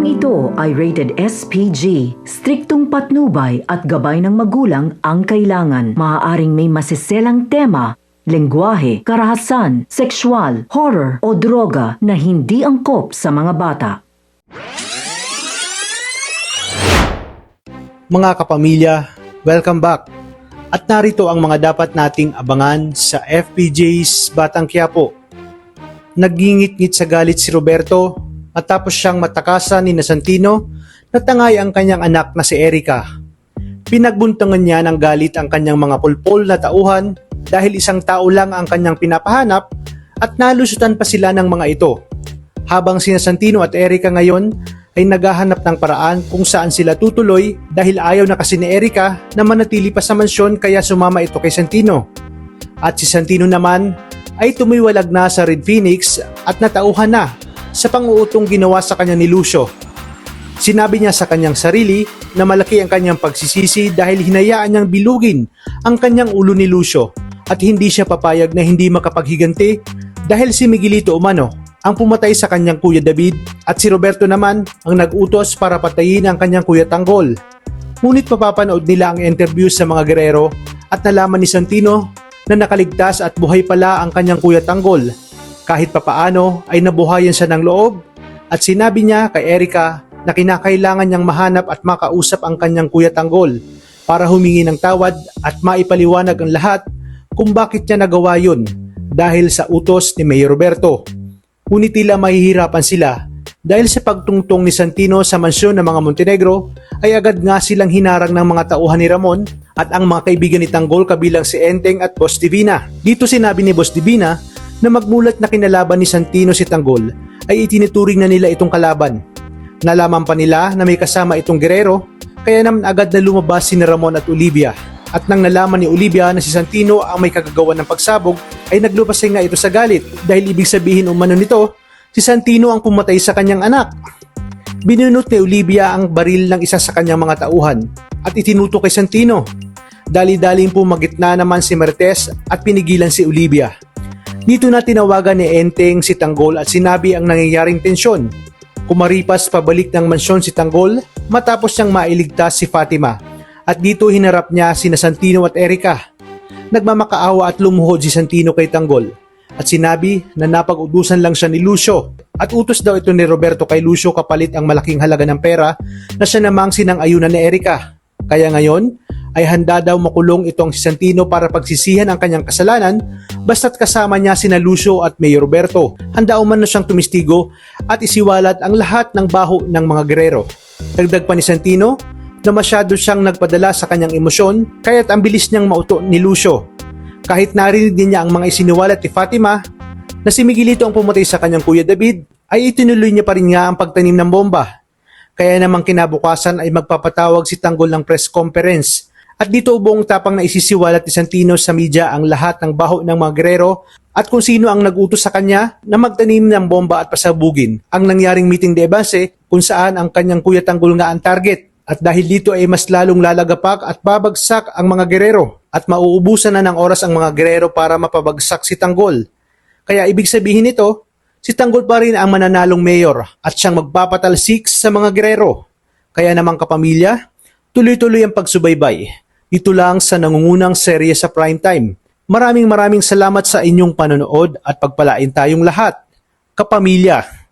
Programang ito ay rated SPG. Striktong patnubay at gabay ng magulang ang kailangan. Maaaring may masiselang tema, lengguwahe, karahasan, sexual, horror o droga na hindi angkop sa mga bata. Mga kapamilya, welcome back. At narito ang mga dapat nating abangan sa FPJ's Batang Quiapo. Nagingit-ngit sa galit si Roberto matapos siyang matakasan ni Santino na tangay ang kanyang anak na si Erica. Pinagbuntangan niya ng galit ang kanyang mga pulpol na tauhan dahil isang tao lang ang kanyang pinapahanap at nalusutan pa sila ng mga ito. Habang sina Santino at Erica ngayon ay naghahanap ng paraan kung saan sila tutuloy dahil ayaw na kasi ni Erica na manatili pa sa mansyon kaya sumama ito kay Santino. At si Santino naman ay tumiwalag na sa Red Phoenix at natauhan na sa pang-uutong ginawa sa kanya ni Lucio. Sinabi niya sa kanyang sarili na malaki ang kanyang pagsisisi dahil hinayaan niyang bilugin ang kanyang ulo ni Lucio at hindi siya papayag na hindi makapaghiganti dahil si Miguelito umano ang pumatay sa kanyang kuya David at si Roberto naman ang nag-utos para patayin ang kanyang kuya Tanggol. Ngunit mapapanood nila ang interview sa mga gerero at nalaman ni Santino na nakaligtas at buhay pala ang kanyang kuya Tanggol. Kahit papaano ay nabuhayan siya ng loob at sinabi niya kay Erica na kinakailangan niyang mahanap at makausap ang kanyang kuya Tanggol para humingi ng tawad at maipaliwanag ang lahat kung bakit niya nagawa yun dahil sa utos ni Mayor Roberto. Ngunit tila mahihirapan sila dahil sa pagtungtong ni Santino sa mansyon ng mga Montenegro ay agad nga silang hinarang ng mga tauhan ni Ramon at ang mga kaibigan ni Tanggol kabilang si Enteng at Boss Divina. Dito sinabi ni Boss Divina na magmulat na kinalaban ni Santino si Tanggol ay itinuturing na nila itong kalaban. Nalaman pa nila na may kasama itong gerero kaya naman agad na lumabas si Ramon at Olivia. At nang nalaman ni Olivia na si Santino ang may kagagawan ng pagsabog ay naglupasay nga ito sa galit dahil ibig sabihin umano nito si Santino ang pumatay sa kanyang anak. Binunot ni Olivia ang baril ng isa sa kanyang mga tauhan at itinuto kay Santino. Dali-daling pumagitna naman si Mertes at pinigilan si Olivia. Dito na tinawagan ni Enteng si Tanggol at sinabi ang nangyayaring tensyon. Kumaripas pabalik ng mansyon si Tanggol matapos niyang mailigtas si Fatima. At dito hinarap niya sina Santino at Erica. Nagmamakaawa at lumuhod si Santino kay Tanggol at sinabi na napag-utusan lang siya ni Lucio at utos daw ito ni Roberto kay Lucio kapalit ang malaking halaga ng pera na siya namang sinang-ayunan ni Erica. Kaya ngayon ay handa daw makulong itong si Santino para pagsisihan ang kanyang kasalanan basta't kasama niya sina Lucio at Mayor Roberto. Handa umano siyang tumistigo at isiwalat ang lahat ng baho ng mga gerero. Dagdag pa ni Santino na masyado siyang nagpadala sa kanyang emosyon kaya't ang bilis niyang mauto ni Lucio. Kahit narinig din niya ang mga isiniwalat ni Fatima na si Miguelito ang pumatay sa kanyang kuya David ay itinuloy niya pa rin nga ang pagtanim ng bomba. Kaya namang kinabukasan ay magpapatawag si Tanggol ng press conference at dito buong tapang na isisiwalat ni Santino sa media ang lahat ng baho ng mga gerero at kung sino ang nag-utos sa kanya na magtanim ng bomba at pasabugin ang nangyaring meeting de base kung saan ang kanyang kuya Tanggol nga ang target. At dahil dito ay mas lalong lalagapak at babagsak ang mga gerero at mauubusan na ng oras ang mga gerero para mapabagsak si Tanggol. Kaya ibig sabihin nito, si Tanggol pa rin ang mananalong mayor at siyang magpapatalsik sa mga gerero. Kaya namang kapamilya, tuloy-tuloy ang pagsubaybay. Ito lang sa nangungunang serye sa primetime. Maraming salamat sa inyong panonood at pagpalain tayong lahat. Kapamilya.